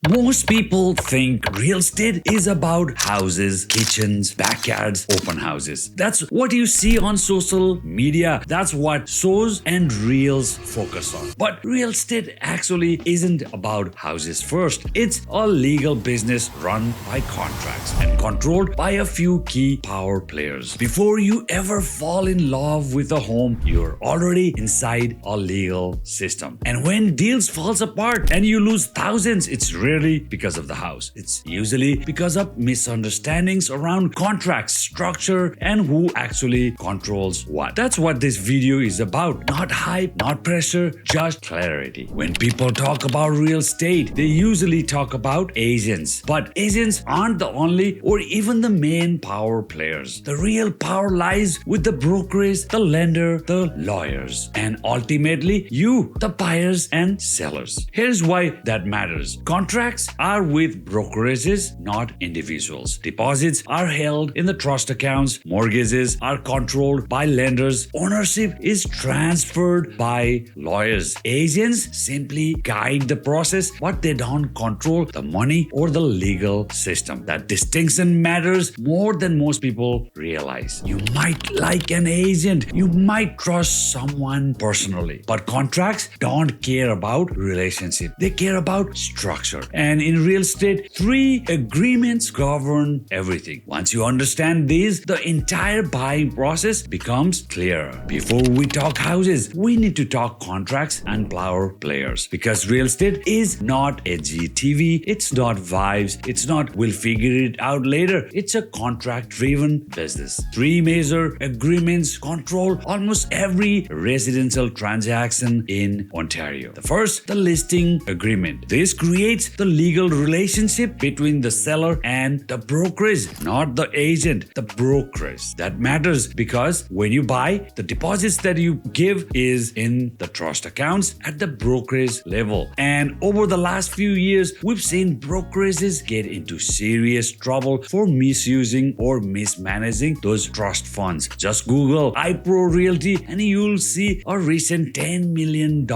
Most people think real estate is about houses, kitchens, backyards, open houses. That's what you see on social media. That's what shows and reels focus on. But real estate actually isn't about houses first. It's a legal business run by contracts and controlled by a few key power players. Before you ever fall in love with a home, you're already inside a legal system. And when deals falls apart and you lose thousands, it's rarely because of the house. It's usually because of misunderstandings around contracts, structure, and who actually controls what. That's what this video is about. Not hype, not pressure, just clarity. When people talk about real estate, they usually talk about agents. But agents aren't the only or even the main power players. The real power lies with the brokerage, the lender, the lawyers, and ultimately you, the buyers and sellers. Here's why that matters. Contracts are with brokerages, not individuals. Deposits are held in the trust accounts. Mortgages are controlled by lenders. Ownership is transferred by lawyers. Agents simply guide the process, but they don't control the money or the legal system. That distinction matters more than most people realize. You might like an agent, you might trust someone personally, but contracts don't care about relationship. They care about structure. And in real estate, 3 agreements govern everything. Once you understand these, the entire buying process becomes clearer. Before we talk houses, we need to talk contracts and power players, because real estate is not HGTV, it's not vibes, it's not we'll figure it out later. It's a contract-driven business. 3 major agreements control almost every residential transaction in Ontario. The first, the listing agreement. This creates the legal relationship between the seller and the brokerage, not the agent, the brokerage. That matters because when you buy, the deposits that you give is in the trust accounts at the brokerage level. And over the last few years, we've seen brokerages get into serious trouble for misusing or mismanaging those trust funds. Just Google iPro Realty and you'll see a recent $10 million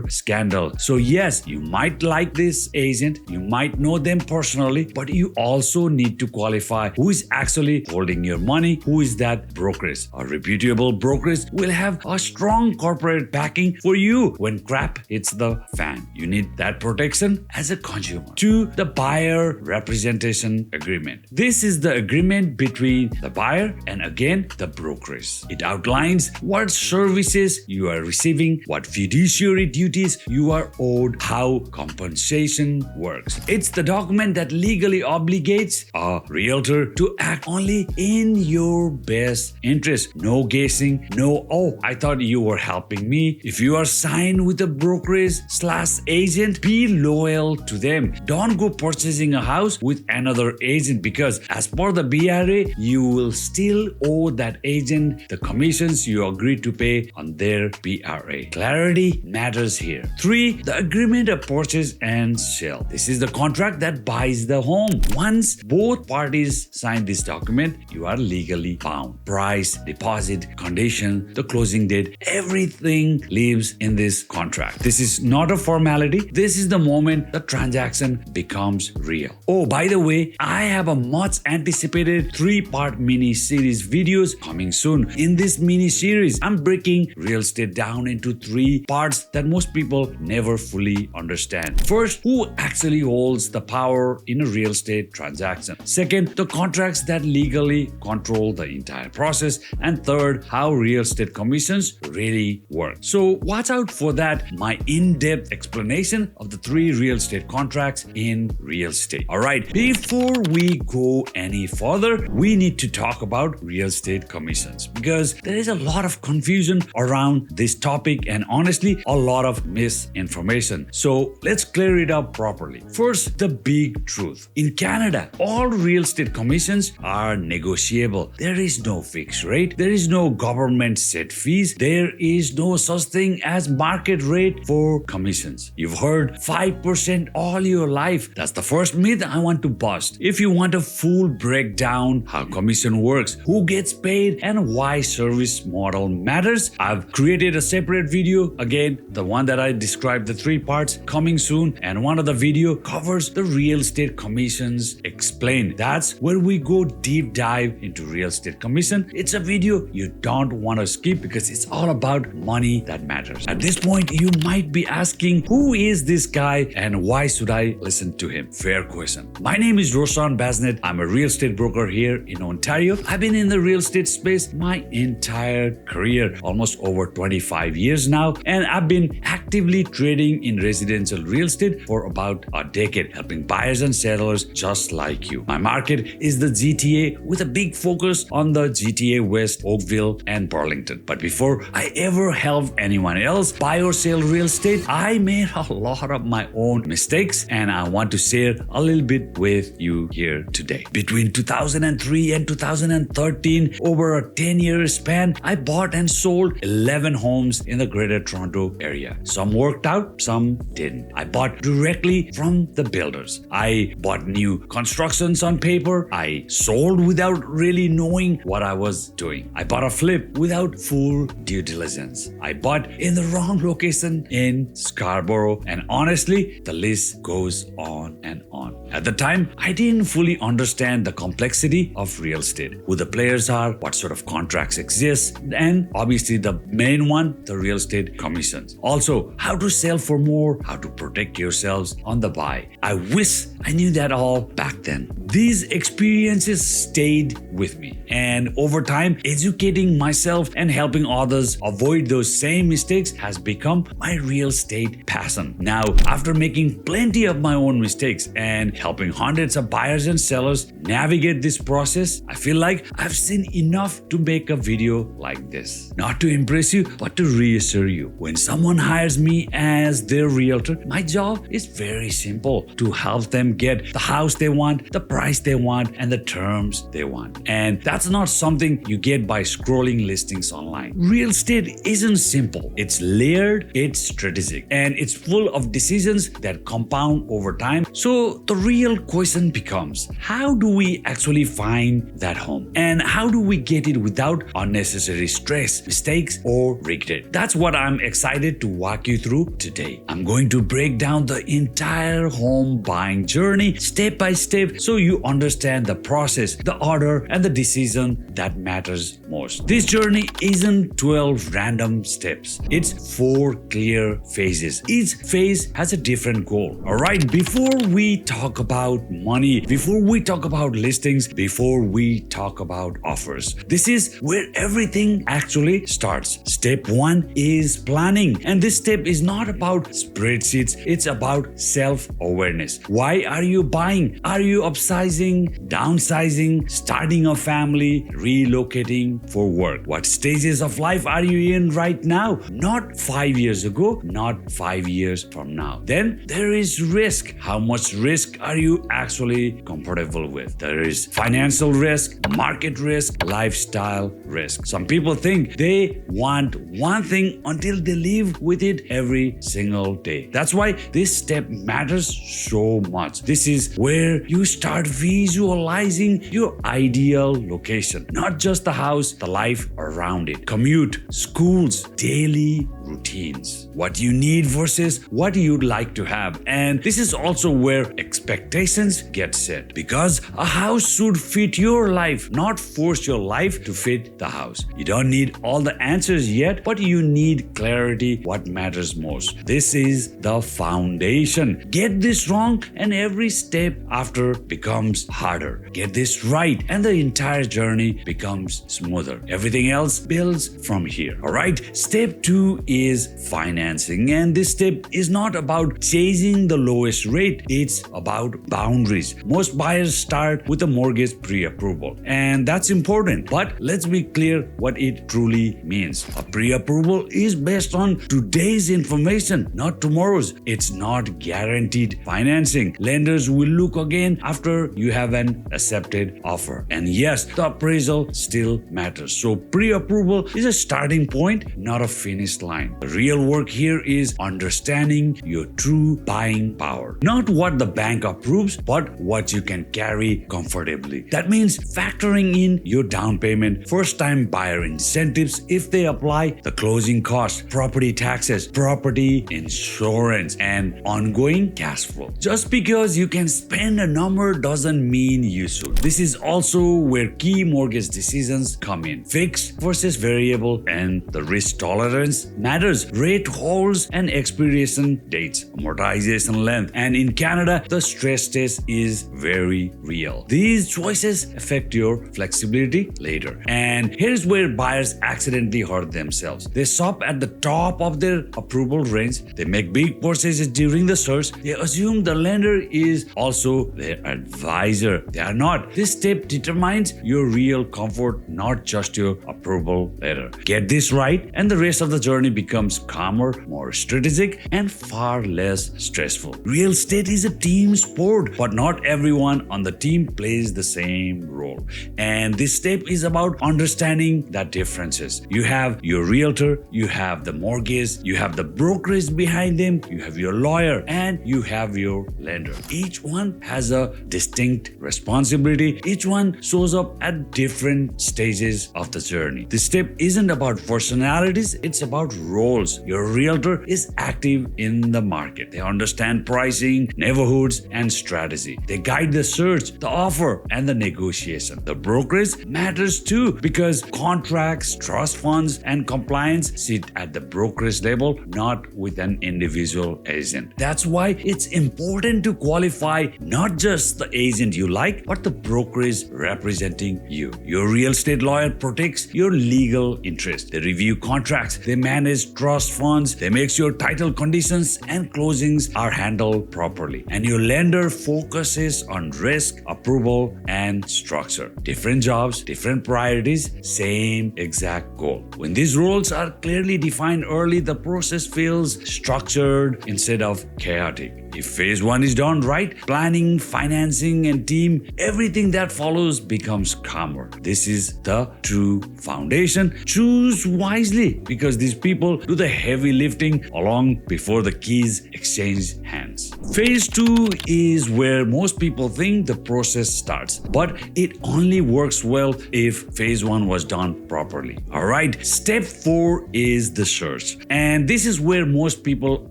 scandal. So yes, you might like this agent, you might know them personally, but you also need to qualify who is actually holding your money, who is that brokerage. A reputable brokerage will have a strong corporate backing for you when crap hits the fan. You need that protection as a consumer. 2. The buyer representation agreement. This is the agreement between the buyer and again the brokerage. It outlines what services you are receiving, what fiduciary duties you are owed, how compensation works. It's the document that legally obligates a realtor to act only in your best interest. No guessing, no, oh, I thought you were helping me. If you are signed with a brokerage/agent, be loyal to them. Don't go purchasing a house with another agent, because as per the BRA, you will still owe that agent the commissions you agreed to pay on their BRA. Clarity matters here. 3. The agreement of purchase and sale. This is the contract that buys the home. Once both parties sign this document, you are legally bound. Price, deposit, condition, the closing date, everything lives in this contract. This is not a formality. This is the moment the transaction becomes real. Oh, by the way, I have a much anticipated 3-part mini series videos coming soon. In this mini series, I'm breaking real estate down into 3 parts that most people never fully understand. First, who actually holds the power in a real estate transaction. Second, the contracts that legally control the entire process. And third, how real estate commissions really work. So watch out for that, my in-depth explanation of the 3 real estate contracts in real estate. Alright, before we go any further, we need to talk about real estate commissions, because there is a lot of confusion around this topic and honestly a lot of misinformation. So let's clear it up properly. First, the big truth. In Canada, all real estate commissions are negotiable. There is no fixed rate. There is no government set fees. There is no such thing as market rate for commissions. You've heard 5% all your life. That's the first myth I want to bust. If you want a full breakdown how commission works, who gets paid, and why service model matters, I've created a separate video. Again, the one that I described the 3 parts coming soon, and one of the videos video covers the real estate commissions explained. That's where we go deep dive into real estate commission. It's a video you don't want to skip because it's all about money that matters. At this point, you might be asking, who is this guy and why should I listen to him? Fair question. My name is Roshan Basnet. I'm a real estate broker here in Ontario. I've been in the real estate space my entire career, almost over 25 years now, and I've been actively trading in residential real estate for about a decade, helping buyers and sellers just like you. My market is the GTA with a big focus on the GTA West, Oakville, and Burlington. But before I ever help anyone else buy or sell real estate, I made a lot of my own mistakes, and I want to share a little bit with you here today. Between 2003 and 2013, over a 10-year span, I bought and sold 11 homes in the Greater Toronto area. Some worked out, some didn't. I bought directly from the builders. I bought new constructions on paper. I sold without really knowing what I was doing. I bought a flip without full due diligence. I bought in the wrong location in Scarborough, and honestly, the list goes on and on. At the time, I didn't fully understand the complexity of real estate, who the players are, what sort of contracts exist, and obviously the main one, the real estate commissions. Also, how to sell for more, how to protect yourselves on the buy. I wish I knew that all back then. These experiences stayed with me, and over time, educating myself and helping others avoid those same mistakes has become my real estate passion. Now, after making plenty of my own mistakes and helping hundreds of buyers and sellers navigate this process, I feel like I've seen enough to make a video like this. Not to impress you, but to reassure you. When someone hires me as their realtor, my job is very simple: to help them get the house they want, the price they want, and the terms they want. And that's not something you get by scrolling listings online. Real estate isn't simple. It's layered, it's strategic, and it's full of decisions that compound over time. So the real question becomes, how do we actually find that home? And how do we get it without unnecessary stress, mistakes, or regret? That's what I'm excited to walk you through today. I'm going to break down the entire home buying journey step by step so you understand the process, the order, and the decision that matters most. This journey isn't 12 random steps. It's 4 clear phases. Each phase has a different goal. Alright, before we talk about money, before we talk about listings, before we talk about offers, this is where everything actually starts. Step 1 is planning. And this step is not about spreadsheets, it's about self-awareness. Why are you buying? Are you upsizing, downsizing, starting a family, relocating for work? What stages of life are you in right now? Not 5 years ago, not 5 years from now. Then there is risk. How much risk are you actually comfortable with? There is financial risk, market risk, lifestyle risk. Some people think they want one thing until they live with it every single day. That's why this step matters so much. This is where you start visualizing your ideal location, not just the house, the life around it, commute, schools, daily routines, what you need versus what you'd like to have. And this is also where expectations get set, because a house should fit your life, not force your life to fit the house. You don't need all the answers yet, but you need clarity what matters most. This is the foundation. Get this wrong and every step after becomes harder. Get this right and the entire journey becomes smoother. Everything else builds from here. Alright, step 2 is financing, and this step is not about chasing the lowest rate, it's about boundaries. Most buyers start with a mortgage pre-approval, and that's important, but let's be clear what it truly means. A pre-approval is based on today's information, not tomorrow's. It's not guaranteed financing. Lenders will look again after you have an accepted offer. And yes, the appraisal still matters. So pre-approval is a starting point, not a finish line. The real work here is understanding your true buying power. Not what the bank approves, but what you can carry comfortably. That means factoring in your down payment, first-time buyer incentives if they apply, the closing costs, property taxes, property insurance, and ongoing and cash flow. Just because you can spend a number doesn't mean you should. This is also where key mortgage decisions come in. Fixed versus variable and the risk tolerance matters. Rate holds and expiration dates, amortization length, and in Canada, the stress test is very real. These choices affect your flexibility later. And here's where buyers accidentally hurt themselves. They shop at the top of their approval range. They make big purchases during the search. They assume the lender is also their advisor. They are not. This step determines your real comfort, not just your approval letter. Get this right, and the rest of the journey becomes calmer, more strategic, and far less stressful. Real estate is a team sport, but not everyone on the team plays the same role. And this step is about understanding the differences. You have your realtor, you have the mortgage, you have the brokerage behind them, you have your lawyer, and you have your lender. Each one has a distinct responsibility. Each one shows up at different stages of the journey. This step isn't about personalities, it's about roles. Your realtor is active in the market. They understand pricing, neighborhoods, and strategy. They guide the search, the offer, and the negotiation. The brokerage matters too because contracts, trust funds, and compliance sit at the brokerage level, not with an individual agent. That's why it's important to qualify not just the agent you like, but the brokerage representing you. Your real estate lawyer protects your legal interest. They review contracts, they manage trust funds, they make sure title conditions and closings are handled properly. And your lender focuses on risk, approval, and structure. Different jobs, different priorities, same exact goal. When these roles are clearly defined early, the process feels structured instead of chaotic. If phase 1 is done right, planning, financing, and team, everything that follows becomes calmer. This is the true foundation. Choose wisely because these people do the heavy lifting along before the keys exchange hands. Phase 2 is where most people think the process starts, but it only works well if phase 1 was done properly. Alright, step 4 is the search. And this is where most people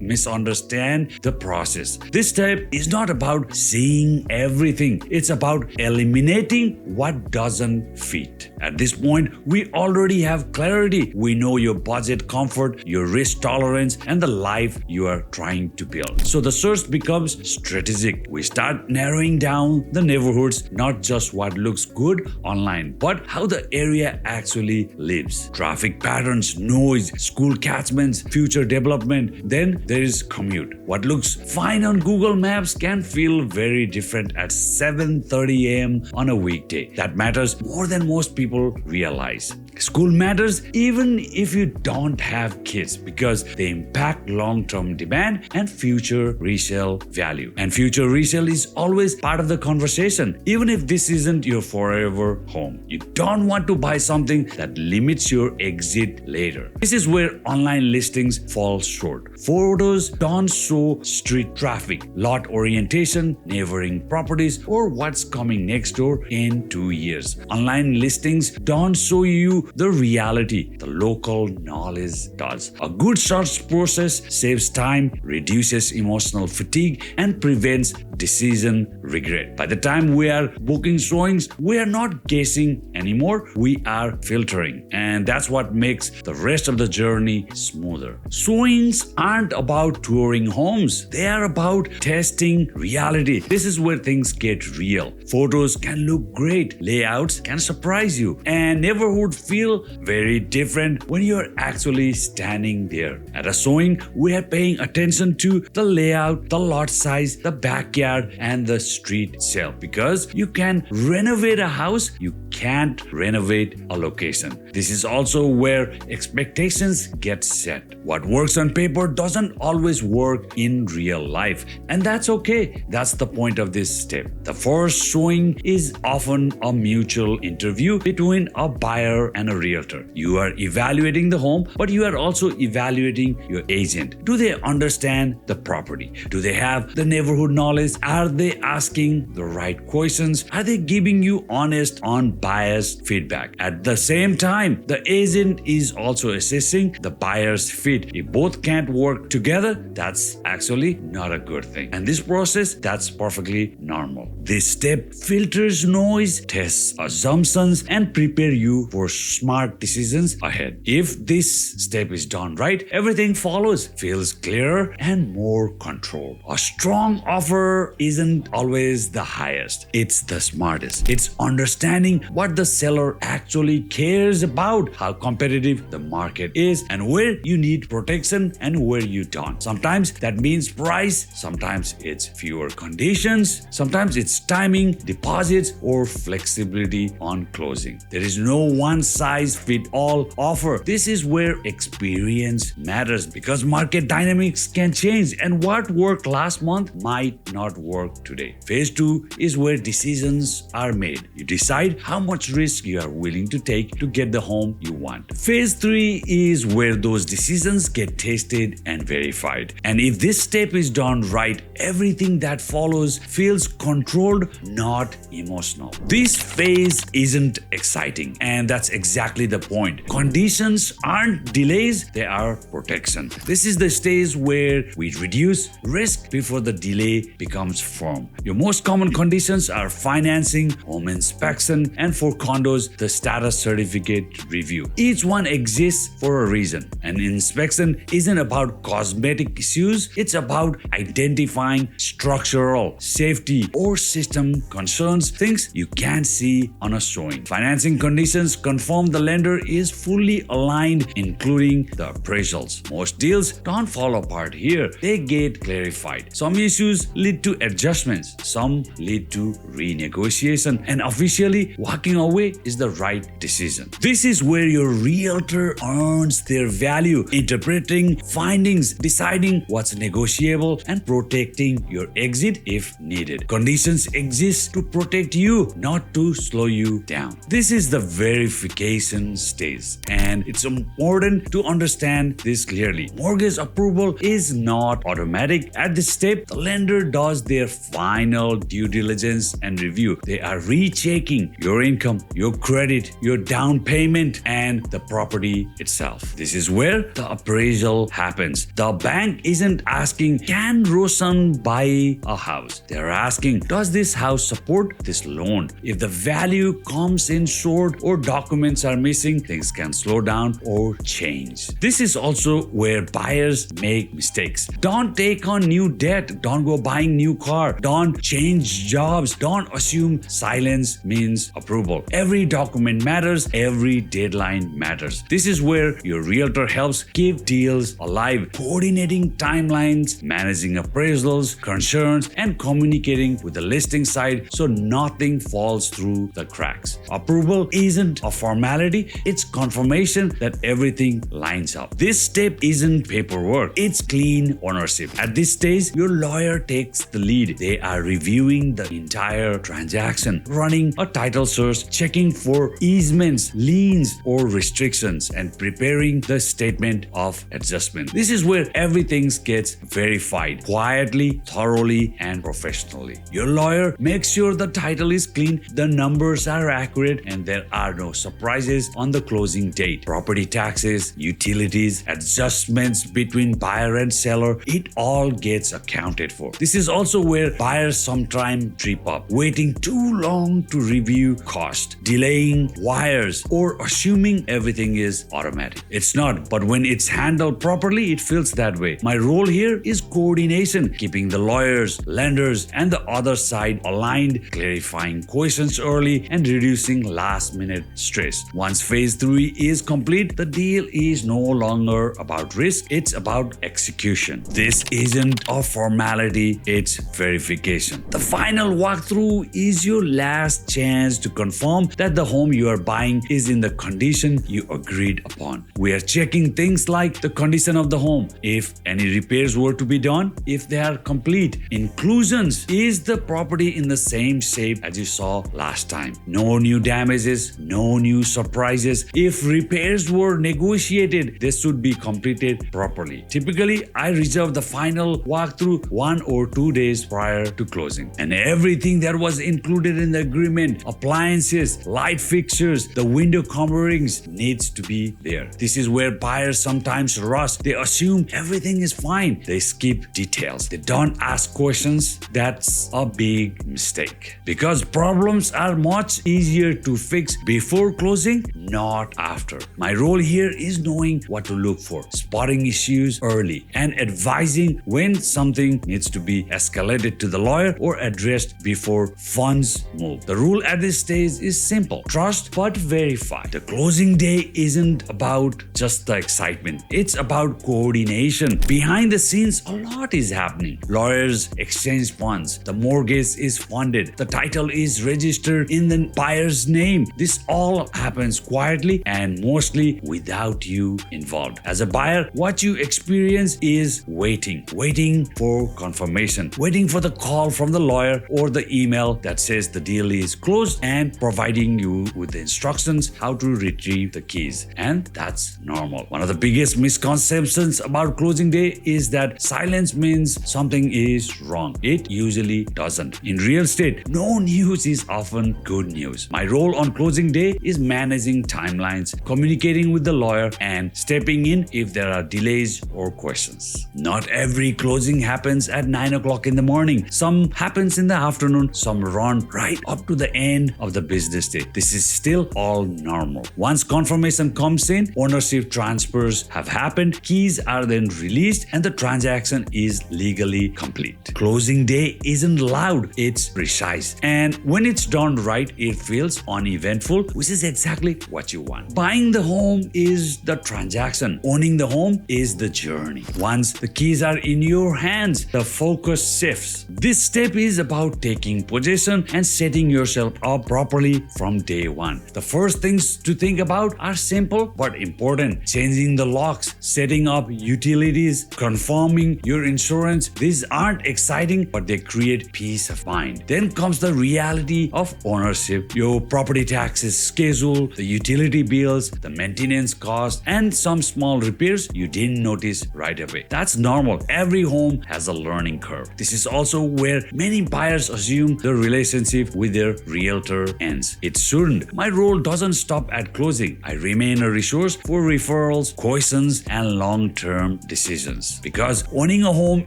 misunderstand the process. This step is not about seeing everything. It's about eliminating what doesn't fit. At this point, we already have clarity. We know your budget, comfort, your risk tolerance, and the life you are trying to build. So the search becomes strategic. We start narrowing down the neighborhoods, not just what looks good online, but how the area actually lives. Traffic patterns, noise, school catchments, future development. Then there is commute. What looks fine on Google Maps can feel very different at 7:30 a.m. on a weekday. That matters more than most people realize. School matters even if you don't have kids because they impact long-term demand and future resale value. And future resale is always part of the conversation, even if this isn't your forever home. You don't want to buy something that limits your exit later. This is where online listings fall short. Photos don't show street traffic, lot orientation, neighboring properties, or what's coming next door in 2 years. Online listings don't show you the reality. The local knowledge does. A good search process saves time, reduces emotional fatigue, and prevents decision regret. By the time we are booking showings, we are not guessing anymore. We are filtering. And that's what makes the rest of the journey smoother. Showings aren't about touring homes. They are about testing reality. This is where things get real. Photos can look great. Layouts can surprise you. And neighborhood feel very different when you're actually standing there. At a showing, we are paying attention to the layout, the lot size, the backyard, and the street itself. Because you can renovate a house, you can't renovate a location. This is also where expectations get set. What works on paper doesn't always work in real life, and that's okay. That's the point of this step. The first showing is often a mutual interview between a buyer and a realtor. You are evaluating the home, but you are also evaluating your agent. Do they understand the property? Do they have the neighborhood knowledge? Are they asking the right questions? Are they giving you honest on buyer's feedback. At the same time, the agent is also assessing the buyer's fit. If both can't work together, that's actually not a good thing. And this process, that's perfectly normal. This step filters noise, tests assumptions, and prepare you for smart decisions ahead. If this step is done right, everything follows, feels clearer and more controlled. A strong offer isn't always the highest. It's the smartest. It's understanding what the seller actually cares about, how competitive the market is, and where you need protection and where you don't. Sometimes that means price, sometimes it's fewer conditions, sometimes it's timing, deposits, or flexibility on closing. There is no one-size-fits-all offer. This is where experience matters because market dynamics can change and what worked last month might not work today. Phase 2 is where decisions are made. You decide how much risk you are willing to take to get the home you want. Phase 3 is where those decisions get tested and verified. And if this step is done right, everything that follows feels controlled, not emotional. This phase isn't exciting, and that's exactly the point. Conditions aren't delays, they are protection. This is the stage where we reduce risk before the delay becomes firm. Your most common conditions are financing, home inspection, and for condos, the status certificate review. Each one exists for a reason. An inspection isn't about cosmetic issues, it's about identifying structural, safety, or system concerns, things you can't see on a showing. Financing conditions confirm the lender is fully aligned, including the appraisals. Most deals don't fall apart here, they get clarified. Some issues lead to adjustments, some lead to renegotiation, and officially walking away is the right decision. This is where your realtor earns their value, interpreting findings, deciding what's negotiable, and protecting your exit if needed. Conditions exist to protect you, not to slow you down. This is the verification stage, and it's important to understand this clearly. Mortgage approval is not automatic. At this step, the lender does their final due diligence and review. They are rechecking your income, your credit, your down payment, and the property itself. This is where the appraisal happens. The bank isn't asking, can Roshan buy a house? They're asking, does this house support this loan? If the value comes in short or documents are missing, things can slow down or change. This is also where buyers make mistakes. Don't take on new debt. Don't go buying new car. Don't change jobs. Don't assume silence means approval. Every document matters. Every deadline matters. This is where your realtor helps keep deals alive, coordinating timelines, managing appraisals, concerns, and communicating with the listing side so nothing falls through the cracks. Approval isn't a formality, it's confirmation that everything lines up. This step isn't paperwork, it's clean ownership. At this stage, your lawyer takes the lead. They are reviewing the entire transaction, running a title search, checking for easements, liens, or restrictions, and preparing the statement of adjustment. This is where everything gets verified quietly, thoroughly, and professionally. Your lawyer makes sure the title is clean, the numbers are accurate, and there are no surprises on the closing date. Property taxes, utilities, adjustments between buyer and seller, it all gets accounted for. This is also where buyers sometimes trip up, waiting too long to review cost, delaying wires, or assuming everything is automatic. It's not, but when it's handled properly, it feels that way. My role here is coordination, keeping the lawyers, lenders, and the other side aligned, clarifying questions early, and reducing last-minute stress. Once phase 3 is complete, the deal is no longer about risk, it's about execution. This isn't a formality, it's verification. The final walkthrough is your last chance to confirm that the home you are buying is in the condition you agreed upon. We are checking things like the condition of the home, if any repairs were to be done, if they are complete. Inclusions, is the property in the same shape as you saw last time? No new damages, no new surprises. If repairs were negotiated, they should be completed properly. Typically, I reserve the final walkthrough 1 or 2 days prior to closing. And everything that was included in the agreement, appliances, appliances, light fixtures, the window coverings needs to be there. This is where buyers sometimes rush. They assume everything is fine. They skip details. They don't ask questions. That's a big mistake. Because problems are much easier to fix before closing, not after. My role here is knowing what to look for, spotting issues early, and advising when something needs to be escalated to the lawyer or addressed before funds move. The rule at this stage is simple: trust but verify. The closing day isn't about just the excitement. It's about coordination. Behind the scenes, a lot is happening. Lawyers exchange funds. The mortgage is funded. The title is registered in the buyer's name. This all happens quietly and mostly without you involved. As a buyer, what you experience is waiting for confirmation, waiting for the call from the lawyer or the email that says the deal is closed, and providing you with the instructions how to retrieve the keys. And that's normal. One of the biggest misconceptions about closing day is that silence means something is wrong. It usually doesn't. In real estate, no news is often good news. My role on closing day is managing timelines, communicating with the lawyer, and stepping in if there are delays or questions. Not every closing happens at 9 o'clock in the morning. Some happens in the afternoon, some run right up to the end of the business day. This is still all normal. Once confirmation comes in, ownership transfers have happened, keys are then released, and the transaction is legally complete. Closing day isn't loud, it's precise. And when it's done right, it feels uneventful, which is exactly what you want. Buying the home is the transaction. Owning the home is the journey. Once the keys are in your hands, the focus shifts. This step is about taking possession and setting yourself up properly from day one. The first things to think about are simple but important. Changing the locks, setting up utilities, confirming your insurance. These aren't exciting, but they create peace of mind. Then comes the reality of ownership. Your property taxes schedule, the utility bills, the maintenance costs, and some small repairs you didn't notice right away. That's normal. Every home has a learning curve. This is also where many buyers assume the relationship with their realtor ends. It shouldn't. My role doesn't stop at closing. I remain a resource for referrals, questions, and long-term decisions. Because owning a home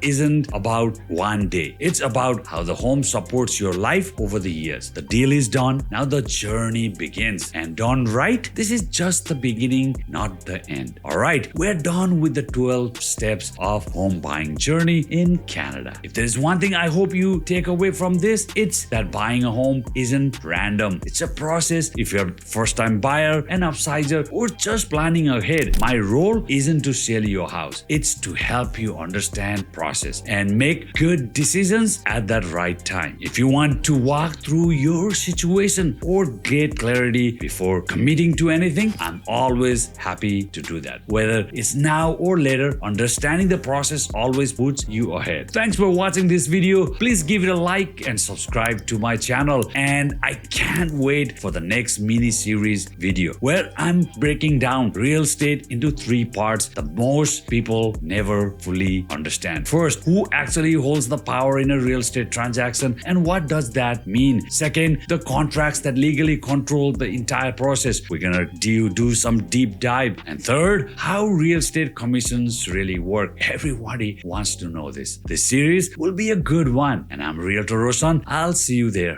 isn't about one day. It's about how the home supports your life over the years. The deal is done. Now the journey begins. And done right, this is just the beginning, not the end. Alright, we're done with the 12 steps of home buying journey in Canada. If there's one thing I hope you take away from this, it's that buying a home isn't random. It's a process. If you're a first-time buyer, an upsizer, or just planning ahead, my role isn't to sell your house. It's to help you understand process and make good decisions at that right time. If you want to walk through your situation or get clarity before committing to anything, I'm always happy to do that. Whether it's now or later, understanding the process always puts you ahead. Thanks for watching this video. Please give it a like and subscribe to my channel. And I can't wait for the next mini series video where I'm breaking down real estate into 3 parts that most people never fully understand. First, who actually holds the power in a real estate transaction and what does that mean? Second, the contracts that legally control the entire process. We're gonna do some deep dive. And third, how real estate commissions really work. Everybody wants to know this. This series will be a good one. And I'm Realtor Roshan. I'll see you there.